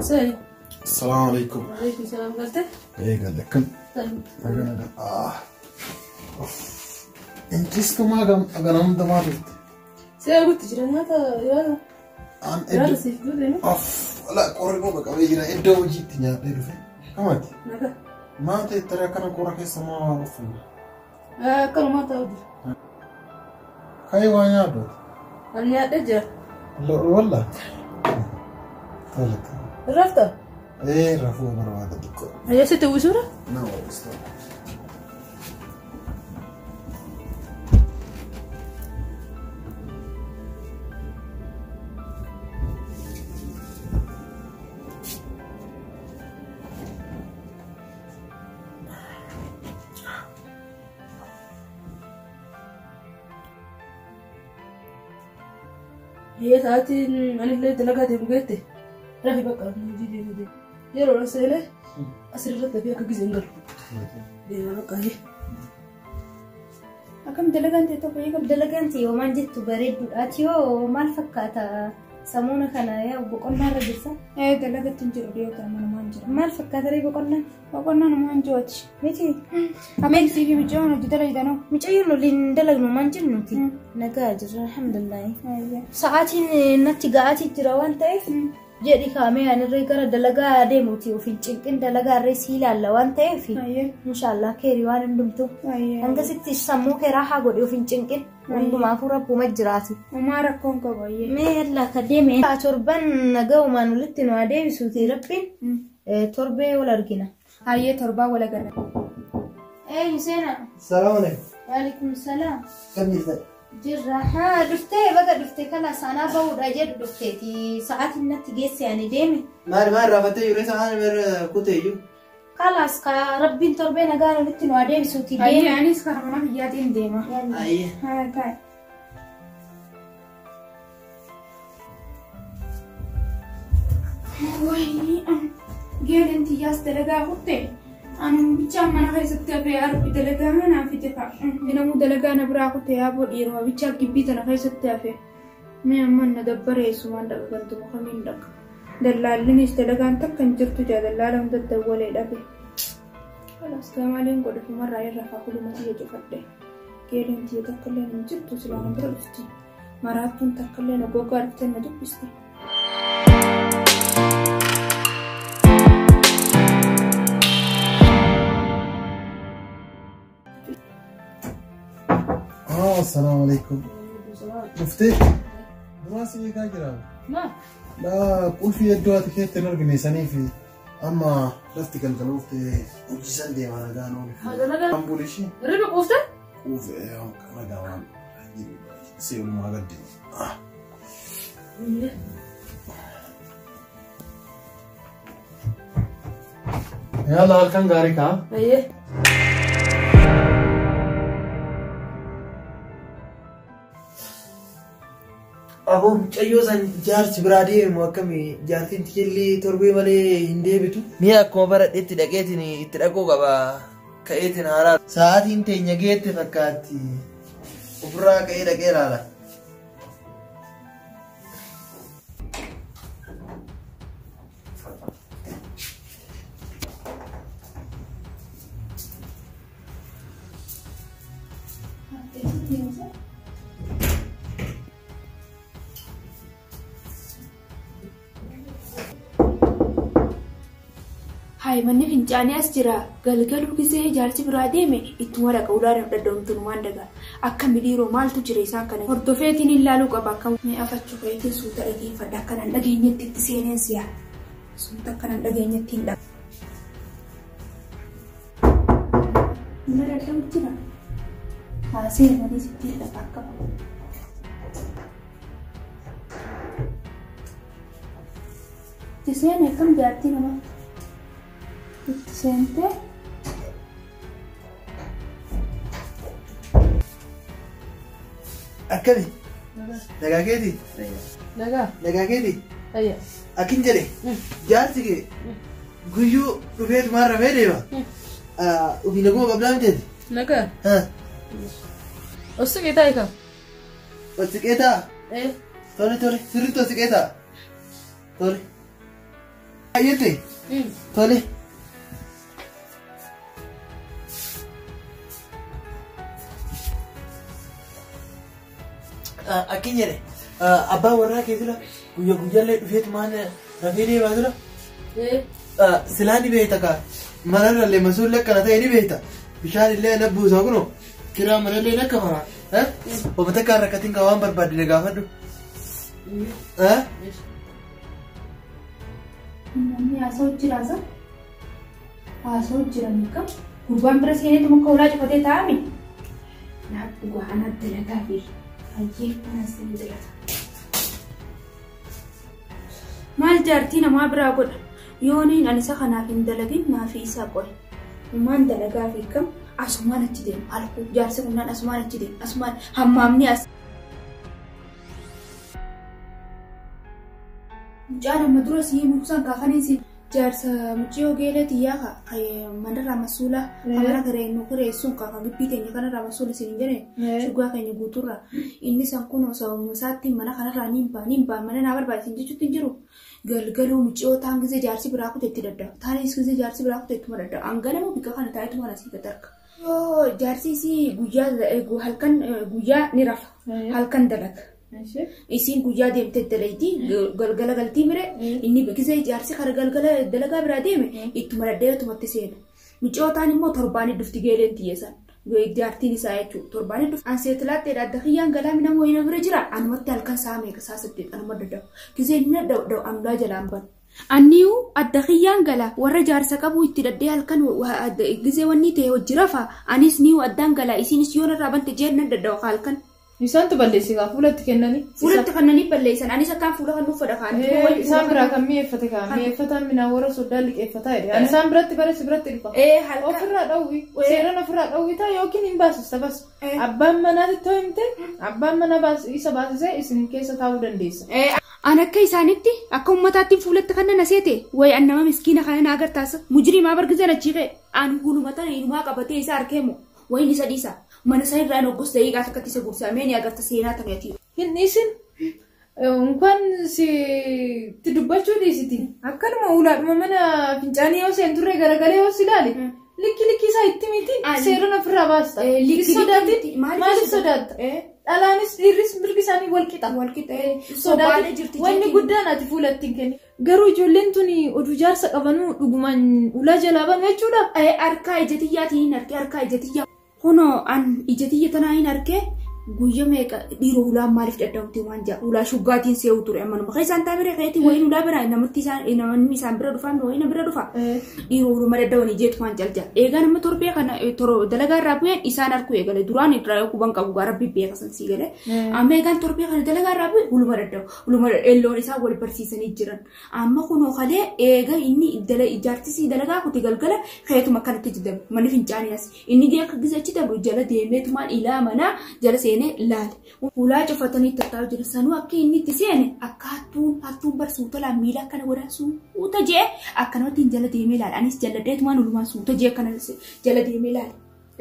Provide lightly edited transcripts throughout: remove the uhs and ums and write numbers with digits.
سهل. السلام عليكم. وعليكم السلام. قلت؟ ايه قال لك طيب. انت اسكو ما قام ما قلت سهل قلت جرنات يلا. عن يلا سيفدو دينو. لا قريبا بقى بيجينا ادو جيت يا ديرفي كمات نعم. ما انت ترى كان قرا كيس ما عرفنا كلمات أودي. كاي وانا دو أنا أدجر. لا والله طلعت رفته. ايه رفوا مره هذا الدكتور هي ستة وسورة؟ نو استنى هي ساعتي أنا اللي دلقاتي بقيتي. رافي بقى دي. يلا رسالة. أسررت فيها كجزء دينا بقى هي. أكم دلقان تتوقعي كم دلقان تي وما جت بريد أتيو ما الفكاتة سمونا كنا يا وبقولنا رجسا. إيه دلقت تنجر بيو ترى ما نجر. ما الفكاتة ري بقولنا ما نجوتش. متى؟ أمين سيفي بيجون وجدلا يدانو. مش أيونو لين دلقنا ما نجنوتي. نجاجر الحمد لله. أيه. ساعتي نتيجاتي جروان تايف. jadi kami ane regara dalaga ade muti ofin cinkin dalaga resila lawan tefi insyaallah keriwan ndum tu anga sitti sammu keraha godi ofin cinkin ndum afura puma jirati umara konko boye me yalla kademe torban nagaw manulitino ade bisuti rabbin torbe wala argina haye torba wala gara Husena السلام عليكم. وعليكم السلام كم جراحة دفتي بقى دفتي كلا سنة بود أجد دفتي ساعات النتيجة يعني ديمي ما رفتي يوريس أنا كتيجو خلاص ربي تربينا قالوا لتنو أديم سوتي ديمي أيه يعني سكرنا في ياتين ديما أيه هاي كاي وي قال أنت ياس دلقا قطي أنا بيتشام أنا خايسة في أربي دلقا أنا في تفا أنا مو دلقا أنا براقو تيابو إيرو بيتشام كبيت أنا خايسة في ما من ندبر يسوان دلقا أنتم خمين دلقا دلالين دلقا أنت كان جرتو جا دلالهم تدولي دبي خلاص كمالين قد في مرة يرفع كل ما تيجي فده قال أنت يتكلم من جرتو سلام برفتي مراتون تكلم وقوقا عرفتنا دبستي السلام عليكم. مفتي دراسي كاجرا ما لا قول في الدوات كيف تنرجني سني في اما لفتك القلوفتي وجسن دي وانا قانون هذا لقى امبولي شيء ربي قوفته وفي يوم انا قاوان سيو ما قدي يلا كان غاريك ها ايه أبوم أيوزان جارس برادي موكمي جارتين تكلي تربي مالي هندي بتو ميا كوبرة إتدقيتني إتدقو قبا كأيتن هارا ساعتين تينيجيت فكاتي وبرا كأيدا كيرالا هاي من فنجاني أسجرا قالوا كيسه جالس براديمي إتمرا كودار بدهم تنوان دعا أكمل مديرو مال تجري سانكنا هردوفيتين إلا لو كباكم مي أفتشو كيتين سوتا إيدين فدكنا نلاقي تتسينين سيا سوتا كنا نلاقي تين مرة دم تنا هاسير ماني ستير دباكم تسينين كم جاتي نما Sente أكلي دقاقيتي لقى ايه أكين جري جارتي قيو رفيت مرة ميريبا وفي نقوم قبل متى لقى ها وسكيتا كم وسكيتا ايه توري سريتو سكيتا توري Ayyate. Tole. Akkin jedhe abbaa warraa kee fila guyyaallee dhufeetu maan rafee deemaa jira. Silaa ni beekta kaa manarrallee masuullee akkana ta'e ni beekta bishaan illee na buusaa kunoo kiraa manallee na akka maraa obata kaan rakkatiin kaa waan barbaadde gaafadhu. Namni haasa'u jiraasa haasa'u jiran kam gurbaan bira seeneetu muka ulaa cufatee taa'ame naaf dhugaa ana dalagaa fi hayyee kanas ni dalata. Maal jaartii namaa biraa godha yooniin ani isa kanaaf hin dalagin naafi isaa qola uumaan dalagaa fi kam asumaan achi deemu alkuu jaarsi kunnaan asumaan achi deemu asumaan hammaamni as. Mucaan amma dura sii muksaan kaafaniin jaarsa muciyyoo geelee xiyyaa manarraa masuula amana gareenyu kireessuun kaafa gibbii keenya kanarraa masuula siin jedhee shugaa keenya guuturra inni san kun osoo isaatti mana kanarraa niin baa mana naa barbaachisan jechuutti hin jiru galgaluu muciyyoo taan gisee jaarsi biraa kuteetti dadda'a taanis gisee jaarsi biraa kuteetti dadda'a angalamoo bika kana taa'etu mana sii gadarka yoo jaarsi isii guyyaa ni rafa halkan dalaga. Isin guyyaa deemtee dalayti galgala galtii mire inni gisee jaarsi kara galgala dalagaa biraa deeme ittuma daddeetumatti seena. Mucootaan immoo torbaanii dhufti geeleen xiyyeessan jaartiin isaa jechuudha torbaanii dhufti. Anseetilaatti adda kiyyaan galaa mina moo'ina bira jira anumatti halkan saa meeqa saa saddeet anuma daddabu gisee inni daddabu anulaa jalaan banu. Anniyu adda kiyyaan gala warra jaarsa qabu itti daddee halkan gisee wanni ta'e hojii rafa anis niyu addaan gala isinis yoo narraa bante jeen daddabu halkan. Isaan tu balleessi kaa fuulatti kennanii. Fuulatti kennanii balleessan anis akkaan fuula kan nuuf fadha isaan biraa kan mi'eeffate kaa mi'eeffataan minaa warra soddaan liqeeffataa jedhe ani isaan biratti bareessi biratti dhufa. Ofirraa dhawwi seeraan ofirraa dhawwitaa yookiin hin baasista bas abbaan manaatti too himte abbaan mana isa baasisee isin keessa taa'uu dandeessa. An akka isaanitti akka uummataatti fuulatti kan na seete wayi an nama miskiina kana na agartaasa mujrimaa bargizan achiiqee an hulumatan inumaa qabatee isa arkeemu wayin isa dhiisa. Mana saya irraa noggus daqiiqaa takkatti isa gursamee ni agarta seenaa ta'eeti. Hin dhiisin Unkan si dubbachuu dhiisiti. Akkanuma ulaadhuma mana fincaanii yoo seenturree garagalee yoo silaale likki isaa itti miti seeraan ofirraa baasta. Likki sodaatti maaliif sodaatta? Dhalaanis dhiirris mirgi isaanii walqixa. Sodaatti wanni guddaan ati fuulatti hin kenni. Garuu ijoolleen tuni oduu jaarsa qabanuu dhugumaan ulaa jalaa banu jechuudha. Harkaa ijatiyyaatiin hin arge harkaa ijatiyyaa. Kunoo an ijatiyya tanaa hin arge guyyaa meeqa dhiiroo ulaan maaliif dadhabde waan jaa ulaa shuggaatiin see'u ture ammanuma keessaan taabiree keetii wayiin ulaa bira namatti isaan bira dhufaan wayiin bira dhufa dhiiroo uluma dadhabanii jeetu waan jalja eegaa nama torbee kana dalagaa irraa bu'een isaan harkuu eegale duraan irraa kuban qabu gaara bibbee kasan sii gale amma eegaan torbee kana dalagaa irraa bu'e uluma dadhabu uluma elloon isaa wal barsiisanii jiran amma kunoo kalee eega inni ijaartisii dalagaa kuti galgala keetuma kanatti jiddamu manni fincaanii as inni gee akka gizachi dabu jala deemeetumaan ilaa manaa jala laal ulaa cufatanii tattaa'u jira sanuu akka inni itti seene akka hattuun barsuuta laan miila akkana godhan suuta jee akkanatti hin jala deemee laal anis jalladheetumaan ulumaan suuta jee akkana jala deemee laal.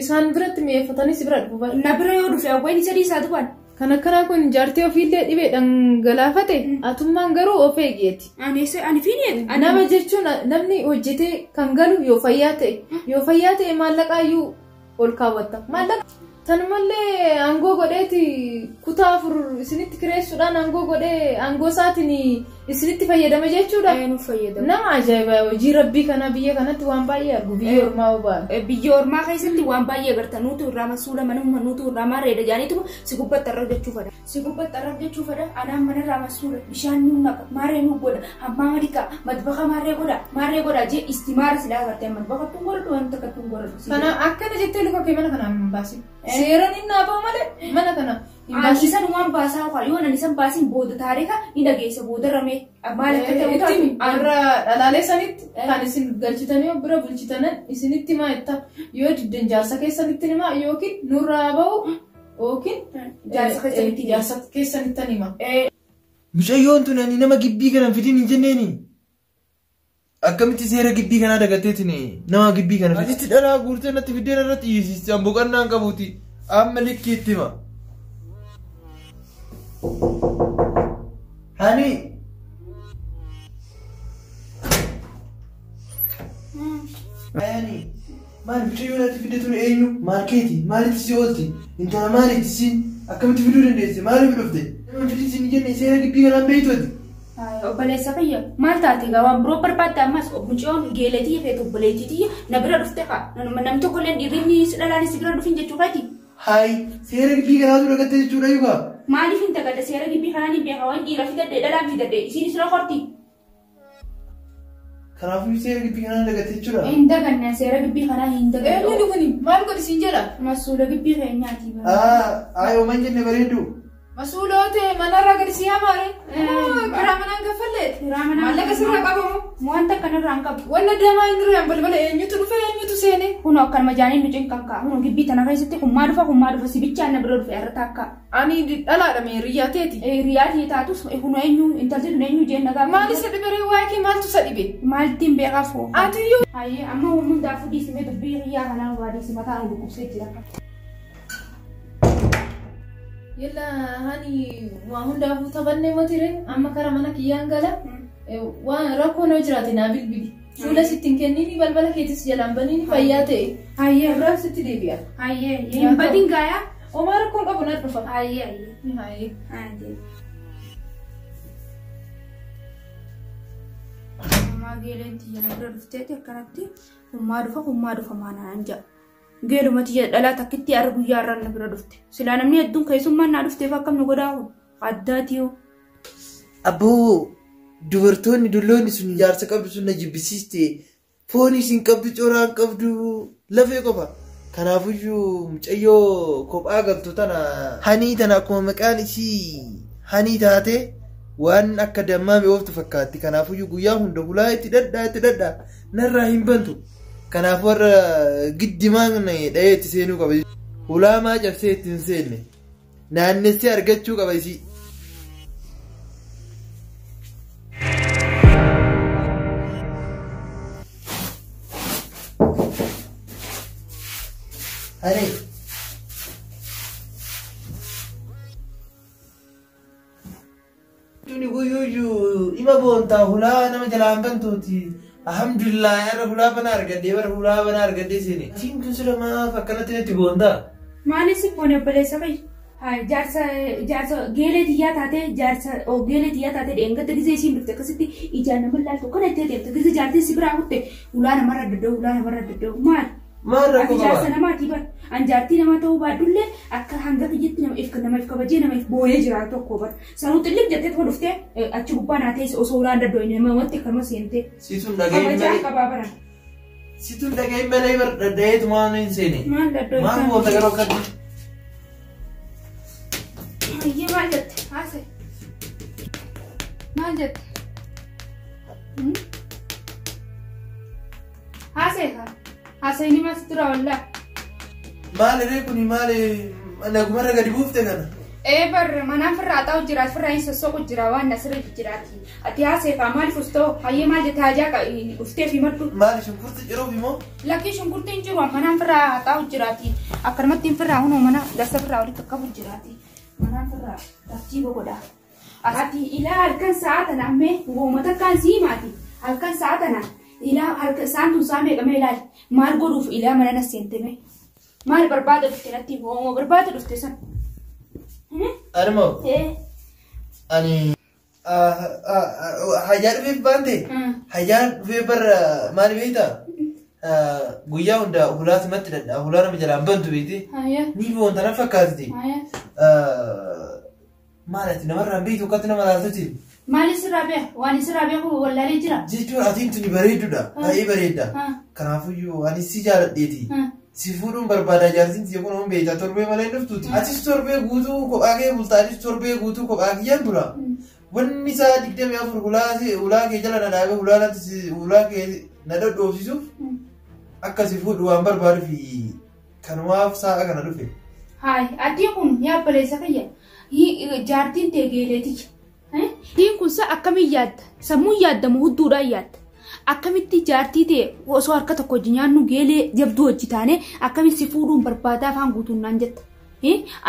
Isaan biratti mi'eeffatanii si bira dhufu na bira yoo dhufe awwaan isa dhiisaa dhufan. Kan akkanaa kun jaartii ofiillee dhibee dhangalaafate atummaan garuu of eegeeti. Ani fiinee. Nama jechuun namni hojjetee kan galu yoo fayyaa ta'e maallaqaayyuu ol kaawwatta. Tanumallee aangoo godheeti kutaa afur isinitti kireessuudhaan aangoo godhee aangoo isaatiin isinitti fayyadama jechuudha. Nama ajaa'ibaa hojii rabbii kana biyya kanatti waan baay'ee argu biyya ormaa boba'a. Biyya ormaa keessatti waan baay'ee agarta nuti irraa masuula manuma nuti irraa maarreedha jaaniitu si gubbatti arrabjechuu fada. Si gubbatti arrabjechuu fada anaan manarraa masuula bishaan nu naqa maarree nu godha abbaa madika madbaka maarree godha jee istimaara silaa agartee madbaka tun godhadhu wanta akka tun godhadhu. Kana akkana jettee luka kee mana kanaan baasi. Seeraan inni naafaa malee mana kana. Isan waan baasaa qaba yoo nan isan baasin booda taarika ni dhageessa booda ramee maal akka ta'u taatu warra dhalaalee sanitti kan isin galchitanii bira bulchitanan isinitti himaa itta yoo diddan jaarsa keessanitti himaa yookiin nurraa bahu yookiin jaarsa keessanitti hima. Mucayyoon tun ani nama gibbii kana fidin hin jenneeni. Akkamitti seera gibbii kanaa dagatteetini nama gibbii kana fidin. Atitti dhalaa guurtee natti fiddeen irratti dhiyeessisaan boqonnaan qabuuti amma likkiitti hima. Hani Ayani maal mucayyoo natti fideetu eenyu maarkeeti maalitti si oolti intala maalitti si akkamitti fiduu dandeesse maaliif dhufte nama fidii si jenne seera gibbii kanaan beeytuuti. Obboleessa fayya maal taate gaa waan biroo barbaadde ammas mucayyoon geeletii feetu obboleettiitii na bira dhufte kaa namni tokkolleen dhiirri si dhalaanis si bira dhufin jechuu kaati. Hayi seera gibbii kanaatu dhagatte jechuudha yuukaa. Maaliif hin tagadde seera gibbii kanaan hin beekaa waan dhiira fidadde dhalaan fidadde isiin isra horti. Kanaafuu seera gibbii kanaan dhagatte jechuudha. Hin daganne seera gibbii kanaa hin dagadde. Eenyuun kuni maal godhi siin jedha? Masuula gibbii keenyaati. Ayoo man jenne bareedu. Masuuloote manarraa gadi si hamaare. Kiraa manaan gaffalleet. Maallaqa sirraa qabamu. Wanta kanarraa hin qabu. Wanna deemaa hin dureen balbala eenyutu dhufe eenyutu seene. Kun akkanuma jaaniin nu cinqan kaa. Kun gibbii tana keessatti kummaa dhufa sibichaan na bira dhufe irra taakka. Ani dhalaadha mee riyyaa teeti. Riyyaa tee taatus kun eenyu intalti tun eenyu jeen nagaa. Maal isa dhibee waayikii maaltu isa dhibe? Maaltiin beekaaf hoo. Atiyyuu. Hayyee amma hundaafuu dhiisimee dubbii riyyaa kanaan waadisi mataan ol dhukkubsee jira. Yalla hani waa hundaafuu taphannee motiree amma karaa mana kiyyaan gala waan rakkoo noo jiraate naa bilbili. Fuula sittiin kenniini balbala keetis jalaan baniini fayyaa ta'e. Hayyee irraa sitti deebi'a. Hayyee hin badin gaayaa. Omaa rakkoon qabu na dhufa. Hayyee hayyee. Hayyee. Ammaa geeleen tiyya bira dhufteeti akkanatti hummaa dhufa maanaan ja'a. Geelumati dhalaa takkitti har'a guyyaa irraan na bira dhufte. Silaa namni hedduun keessummaan naa dhufteef akkam nu godhaawu addaatiyoo. Abboo dubartoonni dulloonni sun jaarsa qabdu sun na jibbisiiste foon isin qabdu coraan qabdu lafee qofa. Kanaafuyyuu mucayyoo kophaa galtu tana hanii tana akkuma maqaan isii hanii taate waan akka dammaame ooftu fakkaatti. Kanaafuyyuu guyyaa hunda hulaa itti dadhaa narraa hin bantu. Kanaafuu warra giddimaan dhahee itti seenuu qaba. Hulaa maa cabsee itti hin seenne naannessee argachuu qaba isii. Hare tuni guyyuu ima boontaa hulaa nama jalaan bantuuti. Alhamdulillah yarra hulaa bana argadde bara hulaa bana argadde seene. Siin kun sulama fakkanatti natti boonda. Maalis boone obboleessa fa'i. Jaarsa geelee xiyyaa taate dheengadda gizee isiin dhufte akkasitti ijaan nama laaltu kana itti adeemte gizee jaartii si biraa kutte hulaa namarra dadda'u maal? Maal rakkoo qaba? Ati jaarsa namaati bar. An jaartii namaa ta'uu baadhullee akka hanga kiyyatti namaaf kabajee namaaf booyee jiraatu tokko bar. Sanuu xilliif jettee tokko dhuftee achi gubbaa naa ta'e osoo hulaan dadda'u nama wanti akkanuma seentee. Situn dhaga'in malee bar dadda'eetu maal hin seene. Maal dadda'u? Maal boonta garuu akkatti? Hayyee maal jette? Haase. Maal jette? Haase haa. Haase inni maas tura wallaa. Maali reekuni maali nagumarra gadi buufte kana? Bar manaan firraa ta'u jiraat firraa hin sossoqu jira waan nasirra jiraati. Ati haaseefaa maaliif ustoo hayyee maal jette hajaa ufteef himadhu. Maali shunkurti jiruuf immoo? Lakkii shunkurti hin jiru manaan firraa ta'u jiraati. Akkanumatti hin firraa hunoo mana dasa firraa walitti qabu jiraati. Manaan firraa daftii gogodhaa. Ati ilaa halkan sa'a tana ammee woomata kan siimaati. Halkan sa'a tana ilaa halkan sa'aan tun saa meeqamee ilaali. Maal godhuuf ilaa mana na seenteme. Maal barbaada dhufte natti hoomoo barbaada dhufte san. Armo. Ani hajaan dhufeef baante. Hajaan dhufeef bara maali beektaa? Guyyaa hunda hulaati matti dadhaa hulaa nama jalaan bantu beekti. Ni boonta na fakkaatiti. Maalati namarraan beektu akkatti nama laaltuti. Maali sirraa beeku? Waan sirraa beeku wallaalee jira. Jechuun atiin tuni bareedduudha. Baay'ee bareedda. Kanaafuyyuu ani si jaaladheeti. Si fuudhuun barbaada jaartiin tiyya kun hoon beektaa torbee malee dhuftuuti. Atis torbee guutuu kophaa kee bultaa atis torbee guutuu kophaa kiyyaan bula. Wanni isaa 24 hulaa kee jala na dhaabee hulaa kee na dhodhoofsisuuf akkasi fuudhu waan barbaadu fi kanumaaf sa'a kana dhufe. Hayi addii kun yaabbaleessa fayya. Jaartiin tee geeleeti. Diin kun sa'a akkamiin yaadda? Sammuu yaaddamu hudduudhaan yaadda. Akkamitti jaartii ta'e osoo harka tokko wajjin nyaannu geelee jabduu hojii taane akkamitti si fuudhuun barbaadaa afaan guutuun naan jetta.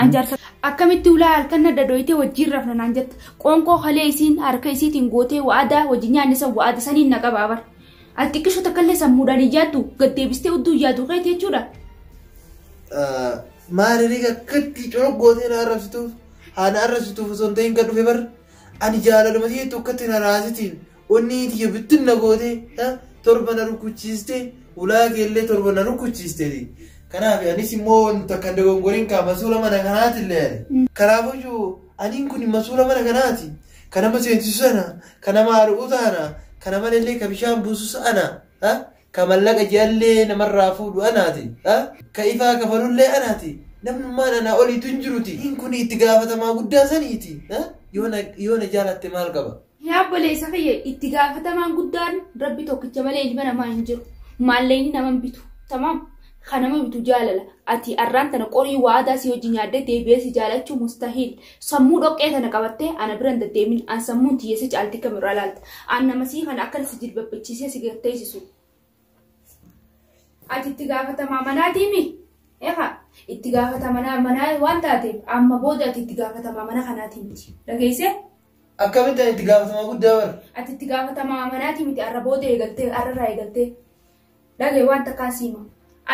Anjaarsa akkamitti ulaa halkan na dadooyitee wajjin rafna naan jetta. Qoonqoo halee isiin harka isiitiin gootee wa'adaa wajjin nyaannisa wa'aada saniin na qabaabar. ati xiqqishu takkallee sammuudhaan ijaattu gaddeebistee udduu ijaatu keeti jechuudha. Maaliif akkatti coroggootee na arrabsituuf haana arrabsituuf osoo hin ta'in kan dhufe bar ani jaalaluma ta'e tokkotti na raasitiin onni tiyya bittin na gootee torba na rukuchiistee ulaa keellee torba na rukuchiistee kanaaf anis immoo wanta kan dogongoriin kaa masuula mana kanaati illee kanaafuu aniin kun masuula mana kanaati kanama seensisu sana kanama haadhuu taana kanama illee ka bishaan buusu sana ka mallaqa jallee namarraa fuudhu anaati ka ifaa kafalullee anaati namnummaan anaa oliitu hin jiruti hin kun itti gaafatamaa guddaa saniiti yoo na jaalatte maal qaba. Yaa obboleessa kiyya itti gaafatamaan guddaan rabbi tokkicha malee ilma namaa hin jiru maalleen naman bitu tamaam kanama bitu jaalala ati arraan tana qorii waadaa si hojii nyaadde deebi'ee si jaalachuu mustahiil sammuu dhoqqee tana qabattee ana biran deddeemin an sammuun tiyyeessa caalti kamirraa laalta an namasii kana akkana si jilbabbachiisee si gatteessisu. Ati itti gaafatamaa manaatiimi itti gaafatamaa manaa waan taateef amma booda ati itti gaafatamaa mana kanaati miti dhageessee. Akkamitti itti gaafatamaa guddaa bara? Ati itti gaafatamaa manaati miti arra booda eegaltee arrarraa eegaltee dhagee waan takkaa siima.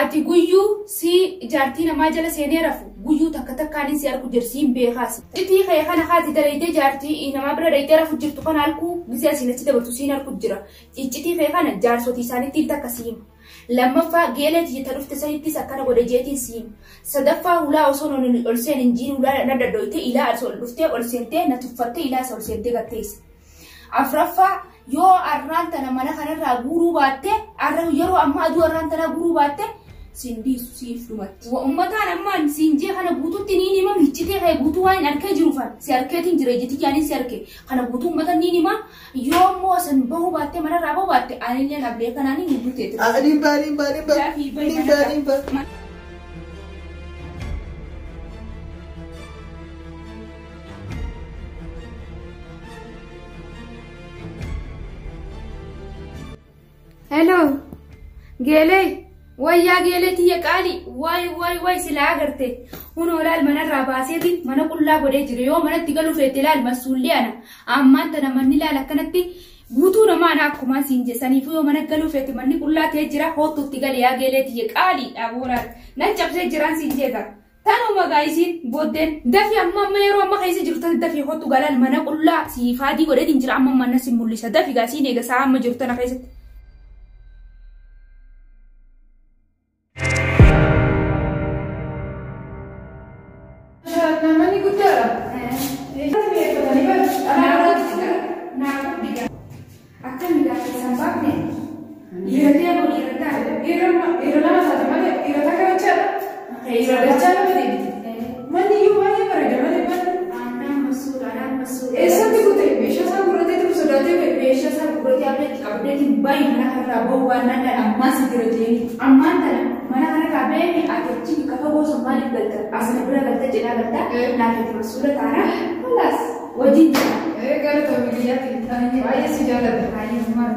Ati guyyuu si jaartii namaa jala seenee rafu guyyuu takka takkaanin si argu jirsiin beekaas. Citii kee kana haati daleeytee jaartii namaa bira daleeytee rafu jirtu kana halkuu gisee asiin achi dabartu siin argu jira. Citii kee kana jaarsotii isaaniitiin takka siima. Lammaffaa geelee tijjita dhufte sanittis akkana godhe jeetiin siima. Sadaffaa hulaa osoo ol seen injiin hulaa na daddoyte ilaa ol dhuftee ol seentee na tuffattee ilaa isa ol seentee gatteesse. Afraffaa yoo arraan tana mana kanarraa guuruu baatte yeroo amma aduu arraan tanaa guuruu baatte sindiisu siif dhumatti. Uummataan ammaan siinjee kana guutuutti niin hima miccitee ka'e guutuu waan harkee jiru fan si harkeetiin jira ejjiti yaaniin si harke kana guutuu uummata niin hima yoo immoo san bahuu baatte manarraa bahuu baatte anillee ablee kanaan hin guuteetti. Hello, geelee. Wayyaa geelee tiyya qaali waay silaa agarte hunoo laal manarraa baaseetiin mana qullaa godhee jire yoo manatti galu feete laal masuullee ana ammaan tana manni laal akkanatti guutuu namaa na akkuma siin jessaniif yoo mana galu feete manni qullaa ta'ee jira hootutti galee yaa geelee tiyya qaali dhaaboolaan nan cabsee jiraan siin jeeta tanuma gaayisiin booddeen dafi amma yeroo amma keessa jirtu dafi hootu galaan mana qullaa siifaadii godheetiin jira amma manna siin mul'isa dafi gaasiin eegasaa amma jirtu tana keessatti. Amman tana mana kana kabeni akechi kafa boso mali galta asana bura galta jina galta na ke masula tara خلاص wajib galta miliya tani ay si jala tani mar